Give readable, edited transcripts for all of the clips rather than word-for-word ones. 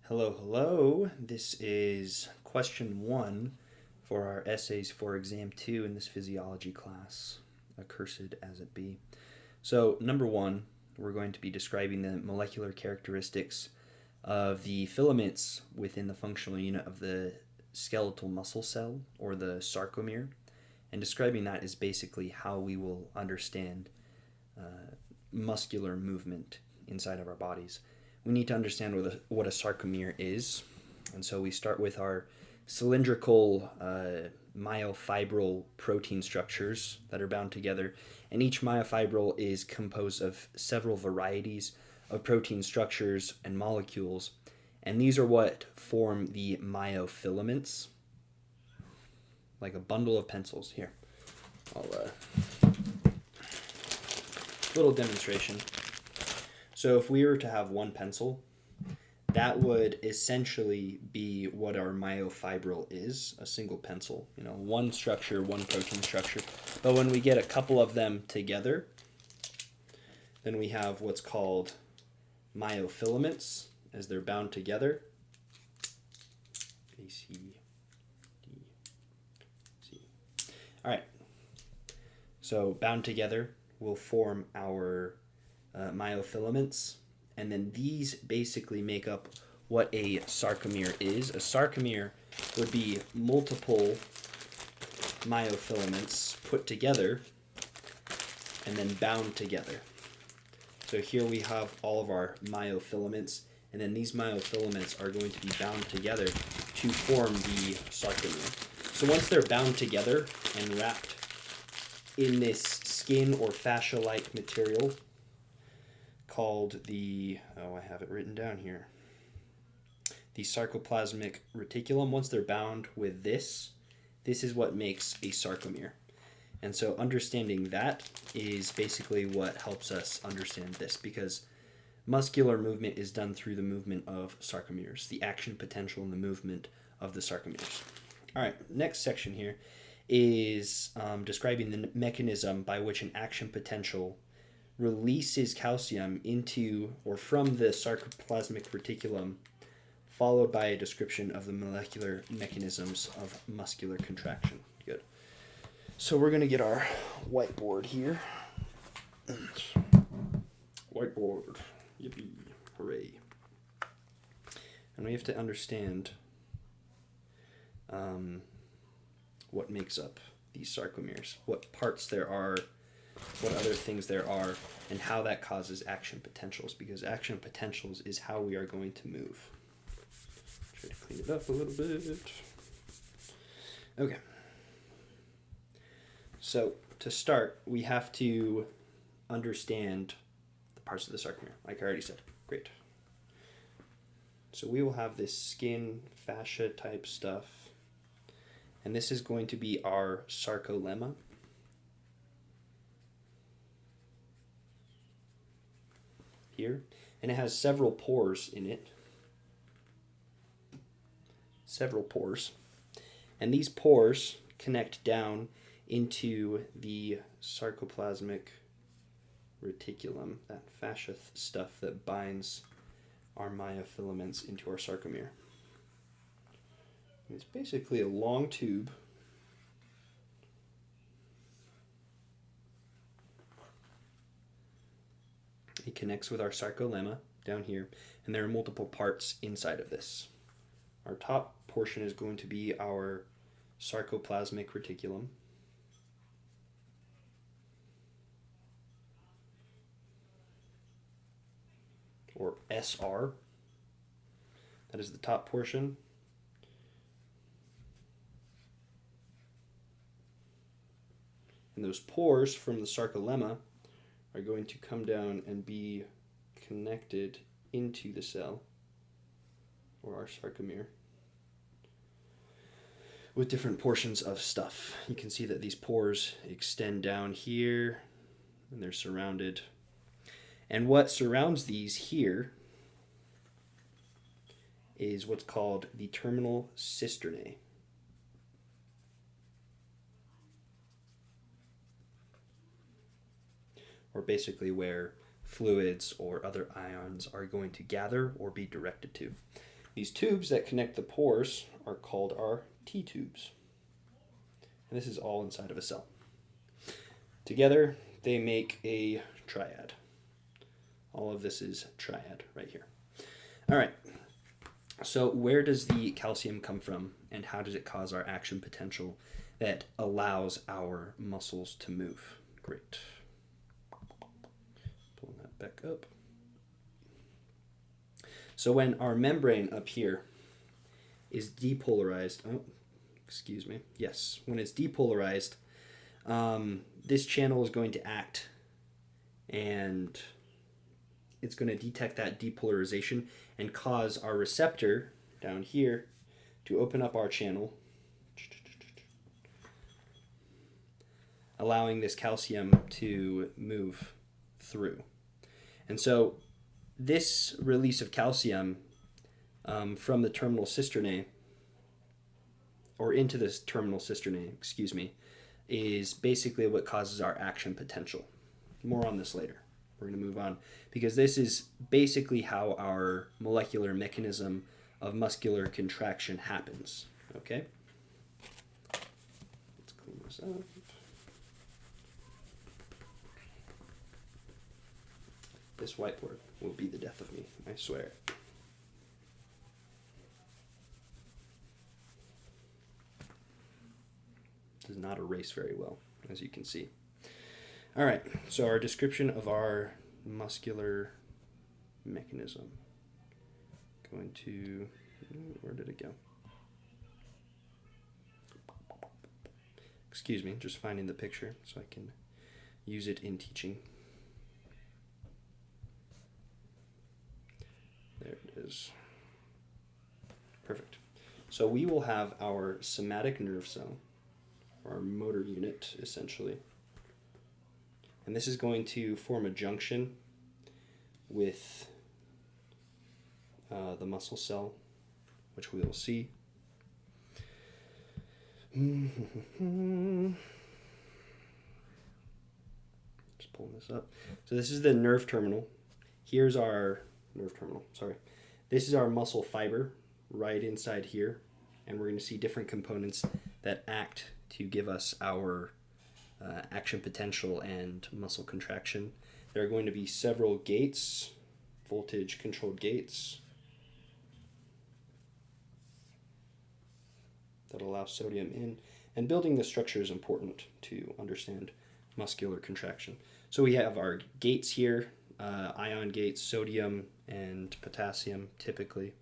Hello, hello. This is question 1 for our essays for exam 2 in this physiology class, accursed as it be. So, number 1, we're going to be describing the molecular characteristics of the filaments within the functional unit of the skeletal muscle cell, or the sarcomere. And describing that is basically how we will understand muscular movement inside of our bodies. We need to understand what a sarcomere is. And so we start with our cylindrical myofibril protein structures that are bound together. And each myofibril is composed of several varieties of protein structures and molecules. And these are what form the myofilaments, like a bundle of pencils. Here, little demonstration. So if we were to have one pencil, that would essentially be what our myofibril is, a single pencil. One structure, one protein structure. But when we get a couple of them together, then we have what's called myofilaments as they're bound together. A, C, D, C. All right. So bound together will form our myofilaments, and then these basically make up what a sarcomere is. A sarcomere would be multiple myofilaments put together and then bound together. So here we have all of our myofilaments, and then these myofilaments are going to be bound together to form the sarcomere. So once they're bound together and wrapped in this skin or fascia-like material called the, I have it written down here, the sarcoplasmic reticulum. Once they're bound with this is what makes a sarcomere. And so understanding that is basically what helps us understand this, because muscular movement is done through the movement of sarcomeres, the action potential and the movement of the sarcomeres. All right, next section here is describing the mechanism by which an action potential releases calcium into or from the sarcoplasmic reticulum, followed by a description of the molecular mechanisms of muscular contraction. Good. So we're going to get our whiteboard here. Whiteboard. Yippee. Hooray. And we have to understand what makes up these sarcomeres, what parts there are, what other things there are, and how that causes action potentials, because action potentials is how we are going to move. Try to clean it up a little bit. Okay. So to start, we have to understand the parts of the sarcomere, like I already said. Great. So we will have this skin fascia type stuff, and this is going to be our sarcolemma. Here, and it has several pores in it. Several pores. And these pores connect down into the sarcoplasmic reticulum, that fascia stuff that binds our myofilaments into our sarcomere. It's basically a long tube. It connects with our sarcolemma down here, and there are multiple parts inside of this. Our top portion is going to be our sarcoplasmic reticulum. Or SR. That is the top portion. And those pores from the sarcolemma are going to come down and be connected into the cell, or our sarcomere, with different portions of stuff. You can see that these pores extend down here, and they're surrounded. And what surrounds these here is what's called the terminal cisternae. Or basically where fluids or other ions are going to gather or be directed to. These tubes that connect the pores are called our T-tubes. And this is all inside of a cell. Together, they make a triad. All of this is triad right here. All right. So where does the calcium come from, and how does it cause our action potential that allows our muscles to move? Great. Pulling that back up. So when our membrane up here is depolarized, when it's depolarized, this channel is going to act, and it's going to detect that depolarization and cause our receptor down here to open up our channel, allowing this calcium to move through. And so this release of calcium from the terminal cisternae, or into this terminal cisternae, is basically what causes our action potential. More on this later. We're going to move on because this is basically how our molecular mechanism of muscular contraction happens. Okay? Let's clean this up. This whiteboard will be the death of me, I swear. Does not erase very well, as you can see. All right, so our description of our muscular mechanism. Going to, where did it go? Excuse me, just finding the picture so I can use it in teaching. There it is. Perfect. So we will have our somatic nerve cell, our motor unit, essentially. And this is going to form a junction with the muscle cell, which we will see. Just pulling this up. So this is the nerve terminal. Here's our This is our muscle fiber right inside here. And we're going to see different components that act to give us our action potential and muscle contraction. There are going to be several gates, voltage controlled gates, that allow sodium in. And building the structure is important to understand muscular contraction. So we have our gates here, ion gates, sodium and potassium typically.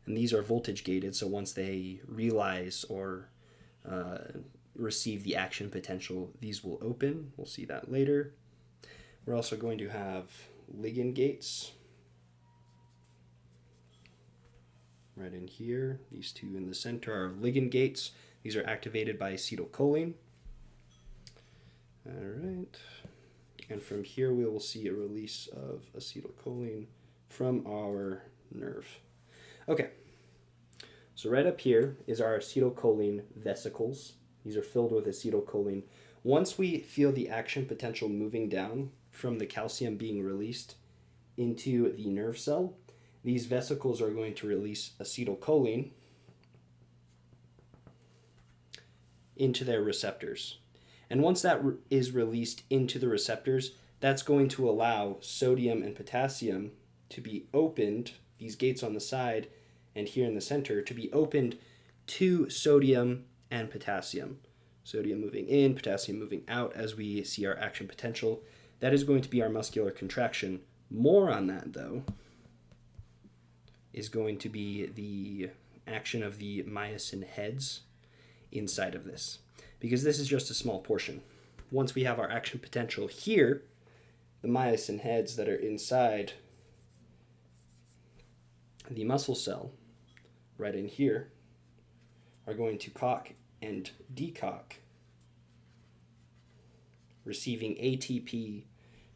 And these are voltage gated, so once they realize or receive the action potential, these will open. We'll see that later. We're also going to have ligand gates right in here. These two in the center are ligand gates. These are activated by acetylcholine. All right. And from here we will see a release of acetylcholine from our nerve. Okay. So right up here is our acetylcholine vesicles. These are filled with acetylcholine. Once we feel the action potential moving down from the calcium being released into the nerve cell, these vesicles are going to release acetylcholine into their receptors. And once that is released into the receptors, that's going to allow sodium and potassium to be opened, these gates on the side and here in the center, to be opened to sodium and potassium. Sodium moving in, potassium moving out as we see our action potential. That is going to be our muscular contraction. More on that, though, is going to be the action of the myosin heads inside of this, because this is just a small portion. Once we have our action potential here, the myosin heads that are inside the muscle cell, right in here, are going to cock and decock, receiving ATP,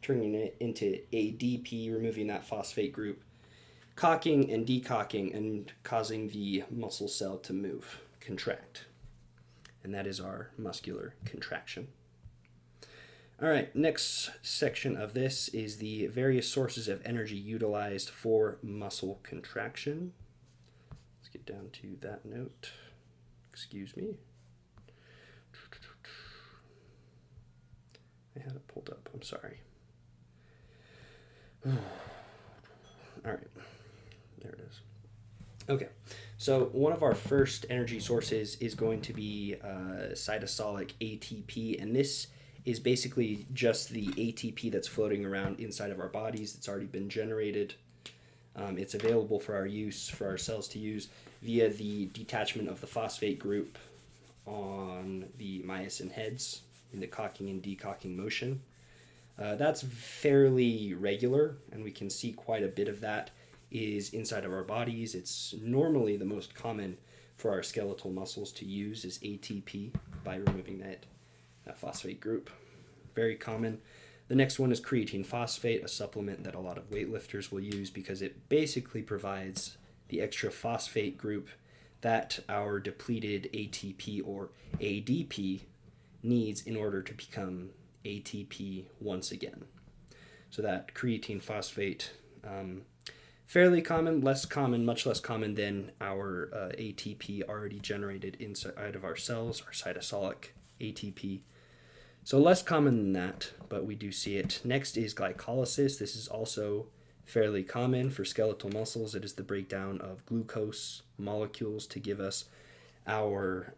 turning it into ADP, removing that phosphate group, cocking and decocking and causing the muscle cell to move, contract. And that is our muscular contraction. All right, next section of this is the various sources of energy utilized for muscle contraction. get down to that note. Excuse me. I had it pulled up. I'm sorry. All right. There it is. Okay. So one of our first energy sources is going to be cytosolic ATP, and this is basically just the ATP that's floating around inside of our bodies. It's already been generated. It's available for our use, for our cells to use via the detachment of the phosphate group on the myosin heads in the cocking and decocking motion. That's fairly regular, and we can see quite a bit of that is inside of our bodies. It's normally the most common for our skeletal muscles to use is ATP by removing that phosphate group. Very common. The next one is creatine phosphate, a supplement that a lot of weightlifters will use because it basically provides the extra phosphate group that our depleted ATP or ADP needs in order to become ATP once again. So that creatine phosphate, fairly common, much less common than our ATP already generated inside of our cells, our cytosolic ATP. So less common than that, but we do see it. Next is glycolysis. This is also fairly common for skeletal muscles. It is the breakdown of glucose molecules to give us our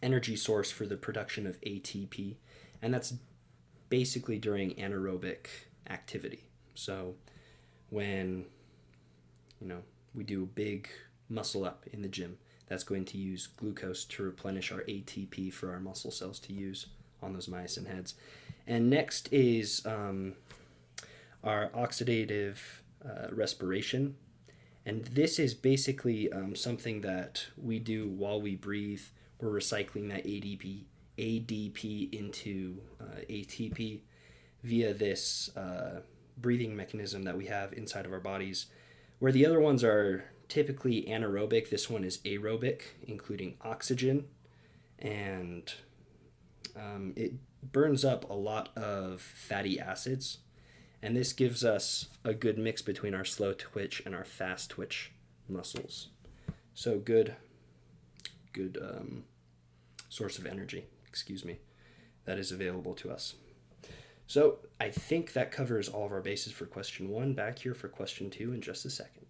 energy source for the production of ATP, and that's basically during anaerobic activity. So when we do a big muscle up in the gym, that's going to use glucose to replenish our ATP for our muscle cells to use on those myosin heads. And next is our oxidative respiration. And this is basically something that we do while we breathe. We're recycling that ADP into ATP via this breathing mechanism that we have inside of our bodies, where the other ones are typically anaerobic. This one is aerobic, including oxygen, and it burns up a lot of fatty acids, and this gives us a good mix between our slow twitch and our fast twitch muscles. So good source of energy, that is available to us. So I think that covers all of our bases for question 1. Back here for question 2 in just a second.